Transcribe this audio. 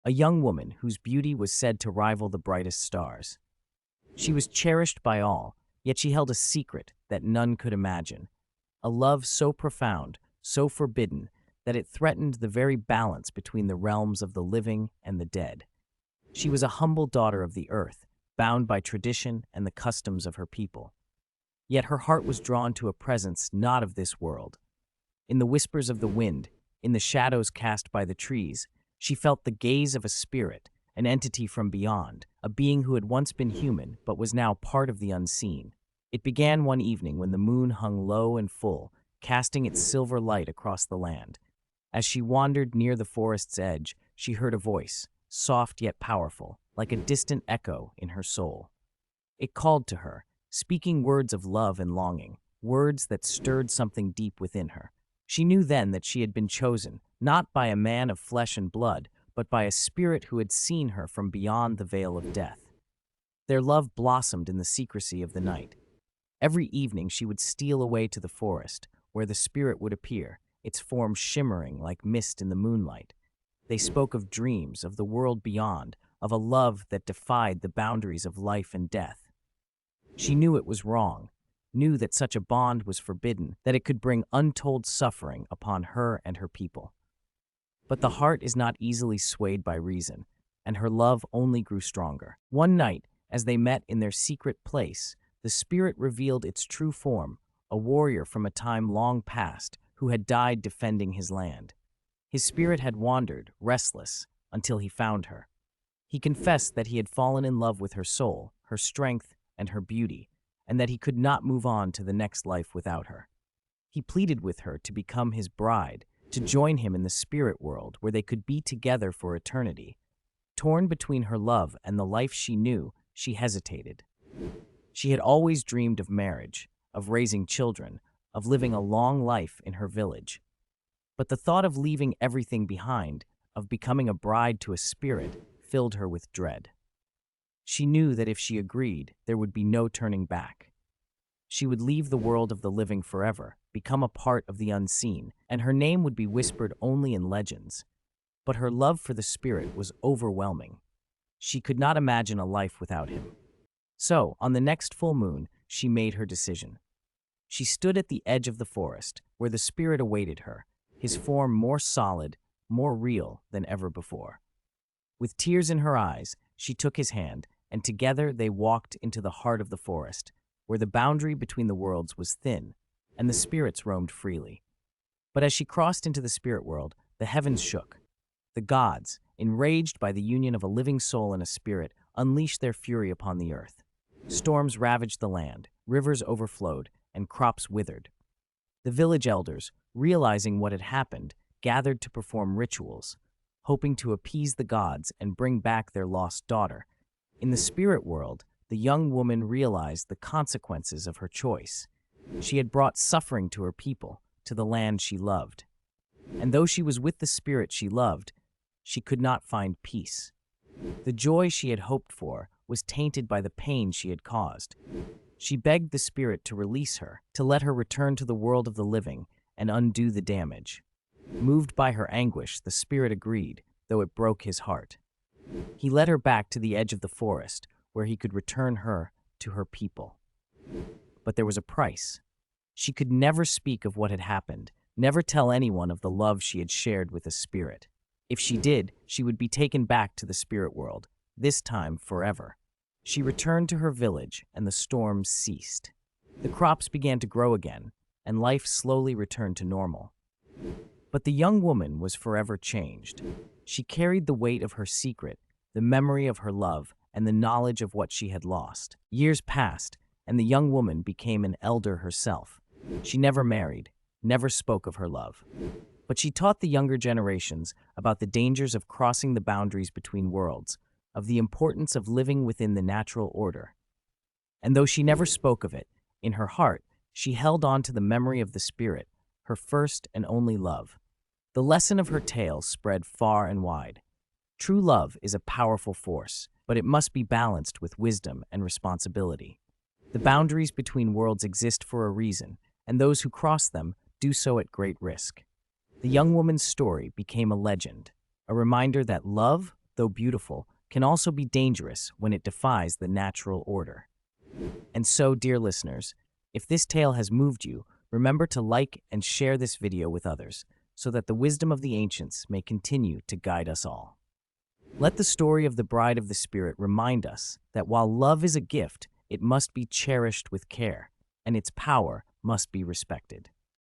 a young woman whose beauty was said to rival the brightest stars. She was cherished by all, yet she held a secret that none could imagine, a love so profound, so forbidden, that it threatened the very balance between the realms of the living and the dead. She was a humble daughter of the earth, bound by tradition and the customs of her people. Yet her heart was drawn to a presence not of this world. In the whispers of the wind, in the shadows cast by the trees, she felt the gaze of a spirit, an entity from beyond, a being who had once been human but was now part of the unseen. It began one evening when the moon hung low and full, casting its silver light across the land. As she wandered near the forest's edge, she heard a voice, soft yet powerful, like a distant echo in her soul. It called to her, speaking words of love and longing, words that stirred something deep within her. She knew then that she had been chosen, not by a man of flesh and blood, but by a spirit who had seen her from beyond the veil of death. Their love blossomed in the secrecy of the night. Every evening she would steal away to the forest, where the spirit would appear, its form shimmering like mist in the moonlight. They spoke of dreams, of the world beyond, of a love that defied the boundaries of life and death. She knew it was wrong, knew that such a bond was forbidden, that it could bring untold suffering upon her and her people. But the heart is not easily swayed by reason, and her love only grew stronger. One night, as they met in their secret place, the spirit revealed its true form, a warrior from a time long past who had died defending his land. His spirit had wandered, restless, until he found her. He confessed that he had fallen in love with her soul, her strength, and her beauty, and that he could not move on to the next life without her. He pleaded with her to become his bride, to join him in the spirit world where they could be together for eternity. Torn between her love and the life she knew, she hesitated. She had always dreamed of marriage, of raising children, of living a long life in her village. But the thought of leaving everything behind, of becoming a bride to a spirit, filled her with dread. She knew that if she agreed, there would be no turning back. She would leave the world of the living forever, become a part of the unseen, and her name would be whispered only in legends. But her love for the spirit was overwhelming. She could not imagine a life without him. So, on the next full moon, she made her decision. She stood at the edge of the forest, where the spirit awaited her, his form more solid, more real than ever before. With tears in her eyes, she took his hand, and together they walked into the heart of the forest, where the boundary between the worlds was thin, and the spirits roamed freely. But as she crossed into the spirit world, the heavens shook. The gods, enraged by the union of a living soul and a spirit, unleashed their fury upon the earth. Storms ravaged the land, rivers overflowed, and crops withered. The village elders, realizing what had happened, gathered to perform rituals, hoping to appease the gods and bring back their lost daughter. In the spirit world, the young woman realized the consequences of her choice. She had brought suffering to her people, to the land she loved. And though she was with the spirit she loved, she could not find peace. The joy she had hoped for was tainted by the pain she had caused. She begged the spirit to release her, to let her return to the world of the living and undo the damage. Moved by her anguish, the spirit agreed, though it broke his heart. He led her back to the edge of the forest, where he could return her to her people. But there was a price. She could never speak of what had happened, never tell anyone of the love she had shared with the spirit. If she did, she would be taken back to the spirit world, this time forever. She returned to her village, and the storms ceased. The crops began to grow again, and life slowly returned to normal. But the young woman was forever changed. She carried the weight of her secret, the memory of her love, and the knowledge of what she had lost. Years passed, and the young woman became an elder herself. She never married, never spoke of her love. But she taught the younger generations about the dangers of crossing the boundaries between worlds, of the importance of living within the natural order. And though she never spoke of it, in her heart, she held on to the memory of the spirit, her first and only love. The lesson of her tale spread far and wide. True love is a powerful force, but it must be balanced with wisdom and responsibility. The boundaries between worlds exist for a reason, and those who cross them do so at great risk. The young woman's story became a legend, a reminder that love, though beautiful, can also be dangerous when it defies the natural order. And so, dear listeners, if this tale has moved you, remember to like and share this video with others so that the wisdom of the ancients may continue to guide us all. Let the story of the Bride of the Spirit remind us that while love is a gift, it must be cherished with care, and its power must be respected.